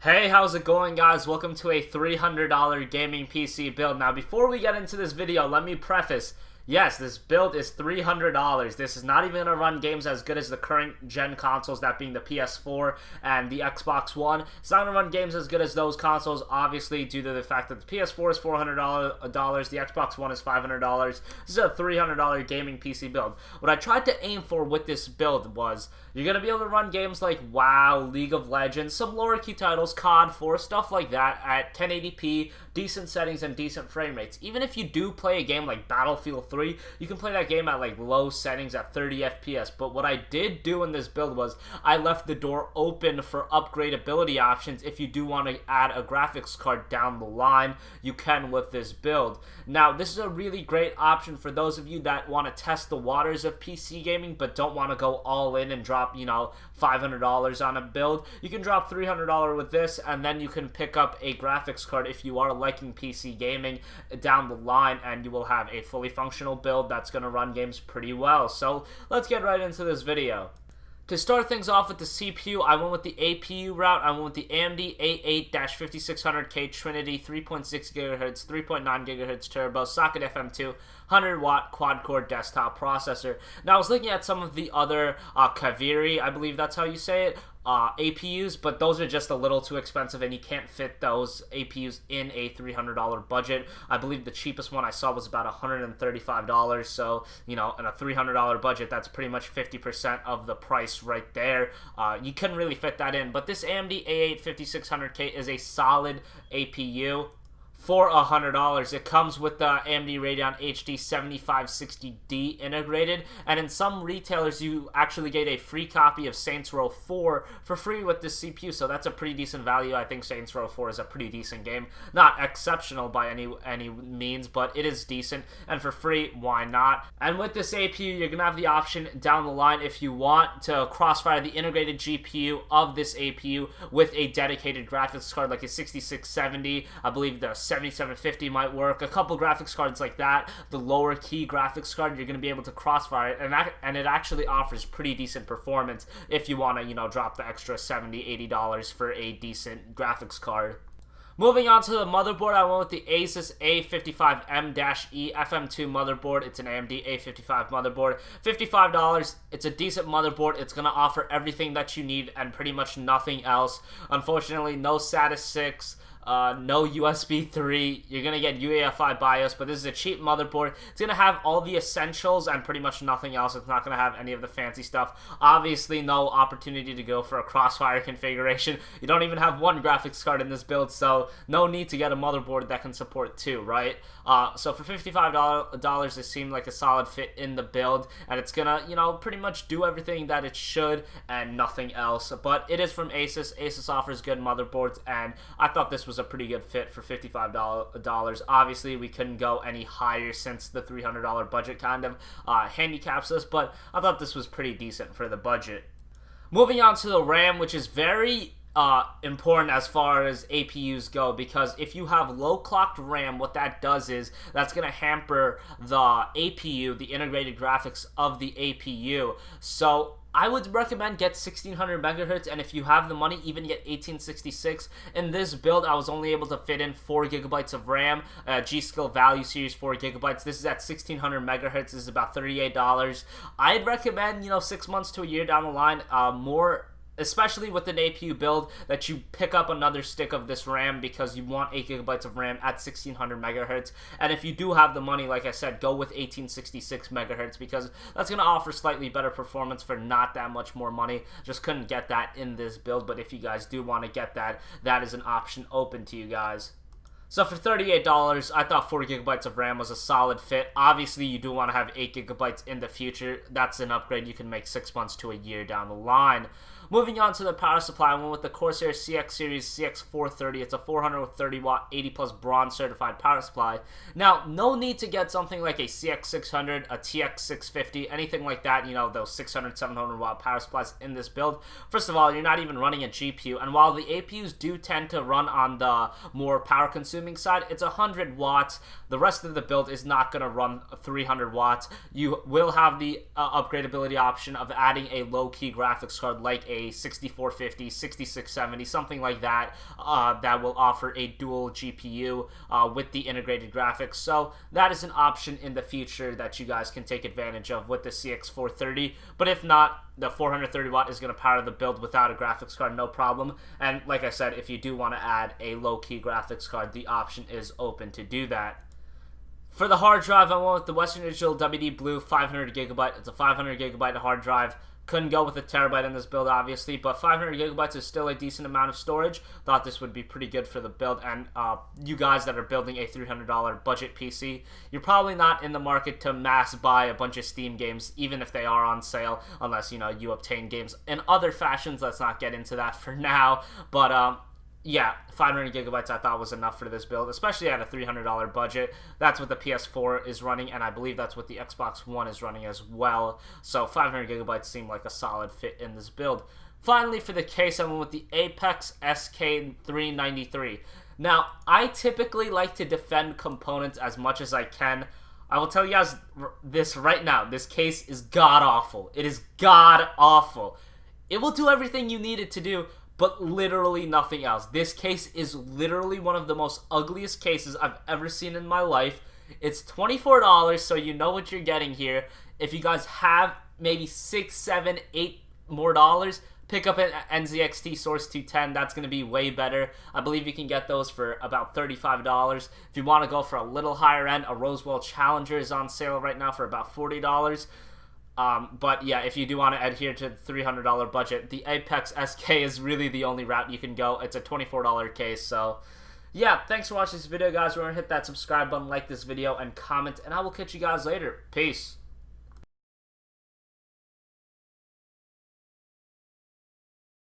Hey, how's it going, guys? Welcome to a $300 gaming PC build. Now, before we get into this video, let me preface, yes, this build is $300. This is not even going to run games as good as the current gen consoles, that being the PS4 and the Xbox One. It's not going to run games as good as those consoles, obviously, due to the fact that the PS4 is $400, the Xbox One is $500. This is a $300 gaming PC build. What I tried to aim for with this build was, you're going to be able to run games like WoW, League of Legends, some lower key titles, COD 4, stuff like that at 1080p, decent settings, and decent frame rates. Even if you do play a game like Battlefield 3, you can play that game at like low settings at 30 FPS. But what I did do in this build was I left the door open for upgradability options. If you do want to add a graphics card down the line, you can with this build. Now, this is a really great option for those of you that want to test the waters of PC gaming but don't want to go all in and drop, $500 on a build. You can drop $300 with this, and then you can pick up a graphics card if you are liking PC gaming down the line, and you will have a fully functional build that's going to run games pretty well. So let's get right into this video. To start things off with the CPU, I went with the APU route. I went with the AMD A8-5600K Trinity 3.6 GHz, 3.9 GHz turbo, socket FM2, 100-watt quad-core desktop processor. Now, I was looking at some of the other Kaveri, I believe that's how you say it, APUs, but those are just a little too expensive, and you can't fit those APUs in a $300 budget. I believe the cheapest one I saw was about $135, so, in a $300 budget, that's pretty much 50% of the price right there. You couldn't really fit that in, but this AMD A8-5600K is a solid APU. For $100, it comes with the AMD Radeon HD 7560D integrated, and in some retailers you actually get a free copy of Saints Row 4 for free with this CPU, so that's a pretty decent value. I think Saints Row 4 is a pretty decent game. Not exceptional by any means, but it is decent, and for free, why not? And with this APU, you're going to have the option down the line if you want to crossfire the integrated GPU of this APU with a dedicated graphics card like a 6670, I believe the 7750 might work, a couple graphics cards like that. The lower key graphics card, you're going to be able to crossfire it, and it actually offers pretty decent performance if you want to, drop the extra $70-$80 for a decent graphics card. Moving on to the motherboard, I went with the Asus A55M-E FM2 motherboard. It's an AMD A55 motherboard. $55. It's a decent motherboard. It's going to offer everything that you need and pretty much nothing else. Unfortunately, no SATA 6. No USB 3, you're going to get UEFI BIOS, but this is a cheap motherboard. It's going to have all the essentials and pretty much nothing else. It's not going to have any of the fancy stuff. Obviously, no opportunity to go for a crossfire configuration. You don't even have one graphics card in this build, so no need to get a motherboard that can support two, right? So for $55, it seemed like a solid fit in the build, and it's going to, pretty much do everything that it should and nothing else. But it is from Asus. Asus offers good motherboards, and I thought this was a pretty good fit for $55. Obviously, we couldn't go any higher since the $300 budget kind of handicaps us, but I thought this was pretty decent for the budget. Moving on to the RAM, which is very important as far as APUs go, because if you have low clocked RAM, what that does is that's going to hamper the APU, the integrated graphics of the APU. So I would recommend get 1600 megahertz, and if you have the money, even get 1866. In this build, I was only able to fit in 4 gigabytes of RAM, G.Skill Value Series 4 gigabytes. This is at 1600 megahertz. This is about $38. I'd recommend, 6 months to a year down the line, especially with an APU build, that you pick up another stick of this RAM, because you want 8 gigabytes of RAM at 1600 megahertz. And if you do have the money, like I said, go with 1866 megahertz, because that's going to offer slightly better performance for not that much more money. Just couldn't get that in this build, but if you guys do want to get that, that is an option open to you guys. So for $38, I thought 4 gigabytes of RAM was a solid fit. Obviously, you do want to have 8 gigabytes in the future. That's an upgrade you can make 6 months to a year down the line. Moving on to the power supply, I went with the Corsair CX Series CX430. It's a 430 watt, 80 plus bronze certified power supply. Now, no need to get something like a CX600, a TX650, anything like that, those 600, 700 watt power supplies in this build. First of all, you're not even running a GPU, and while the APUs do tend to run on the more power consuming side, it's 100 watts. The rest of the build is not going to run 300 watts. You will have the upgradability option of adding a low-key graphics card like a a 6450, 6670, something like that, that will offer a dual GPU with the integrated graphics. So that is an option in the future that you guys can take advantage of with the CX430. But if not, the 430 watt is going to power the build without a graphics card, no problem. And like I said, if you do want to add a low-key graphics card, the option is open to do that. For the hard drive, I went with the Western Digital WD Blue 500 gigabyte. It's a 500 gigabyte hard drive. Couldn't go with a terabyte in this build, obviously, but 500 gigabytes is still a decent amount of storage. Thought this would be pretty good for the build, and you guys that are building a $300 budget PC, you're probably not in the market to mass buy a bunch of Steam games, even if they are on sale, unless, you obtain games in other fashions. Let's not get into that for now, but yeah, 500 gigabytes I thought was enough for this build, especially at a $300 budget. That's what the PS4 is running, and I believe that's what the Xbox One is running as well. So 500 gigabytes seemed like a solid fit in this build. Finally, for the case, I went with the Apex SK393. Now, I typically like to defend components as much as I can. I will tell you guys this right now. This case is god-awful. It is god-awful. It will do everything you need it to do, but literally nothing else. This case is literally one of the most ugliest cases I've ever seen in my life. It's $24, so you know what you're getting here. If you guys have maybe $6, $7, $8 more dollars, pick up an NZXT Source 210. That's going to be way better. I believe you can get those for about $35. If you want to go for a little higher end, a Roswell Challenger is on sale right now for about $40. But yeah, if you do want to adhere to the $300 budget, the Apex SK is really the only route you can go. It's a $24 case, so yeah, thanks for watching this video, guys. Remember to hit that subscribe button, like this video, and comment, and I will catch you guys later. Peace.